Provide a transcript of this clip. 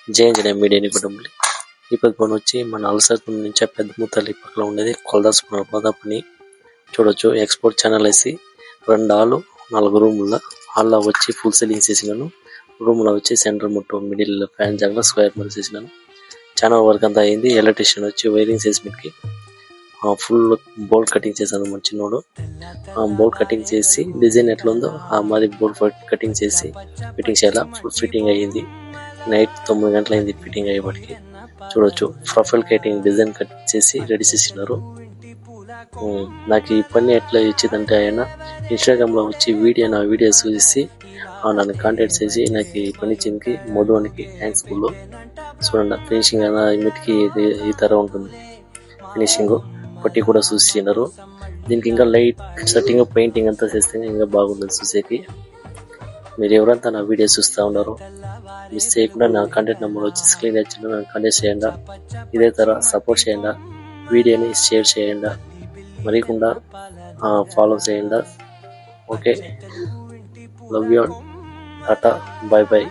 జేఎన్జీఎం media నికటంలో ఇప్పుడు వచ్చి మన అలసత్వం నుంచి పెద్ద ముత్తల్లి పక్కన ఉండేది కొలదాసుకున్న చూడొచ్చు. ఎక్స్పోర్ట్ ఛానల్ వేసి 2 హాలు 4 రూముల హాల్లో వచ్చి ఫుల్ సీలింగ్ చేసినాను. రూమ్ లో వచ్చి సెంటర్ మొత్తం మిడిల్ ఫ్యాన్ జాగా స్క్వేర్ మరి చేసినాను. చాలా వర్క్ అంతా అయింది. ఎలక్ట్రీషియన్ వచ్చి వైరింగ్ చేసి ఫుల్ బోల్ట్ కటింగ్ చేశాను. మన చిన్నోడు బోల్ట్ కటింగ్ చేసి డిజైన్ ఎట్లా ఉందో ఆ మాది బోల్ట్ కటింగ్ చేసి ఫిట్టింగ్ చేయాలా. ఫుల్ ఫిట్టింగ్ అయ్యింది. నైట్ 9 గంటలు అయింది ఫిట్టింగ్ అయ్యేపటికి. చూడొచ్చు ప్రొఫైల్ కటింగ్ డిజైన్ కటింగ్ చేసి రెడీ చేసినారు. నాకు ఈ పని ఎట్లా ఇచ్చిందంటే ఆయన ఇన్స్టాగ్రామ్ లో వచ్చి నా వీడియోస్ చూసి నన్ను కాంటాక్ట్ చేసి నాకు ఈ పని ఇచ్చింది మధువానికి థ్యాంక్స్ స్కూల్లో. చూడండి ఫినిషింగ్ ఇన్నిటికి ఈ తర ఉంటుంది. ఫినిషింగ్ పట్టి కూడా చూసినారు. దీనికి ఇంకా లైట్ సెట్టింగ్ పెయింటింగ్ అంతా చేస్తే ఇంకా బాగుంటుంది చూసేకి. మీరు ఎవరంతా నా వీడియోస్ చూస్తూ ఉన్నారు మిస్ చేయకుండా నా కాంటాక్ట్ నెంబర్ వచ్చి స్క్రీన్ ఇచ్చిన నన్ను కాంటాక్ట్ చేయండి. ఇదే తర సపోర్ట్ చేయండి. వీడియోని షేర్ చేయండి. మరికుండా ఫాలో చేయండి. Okay, love you, Tata, by by.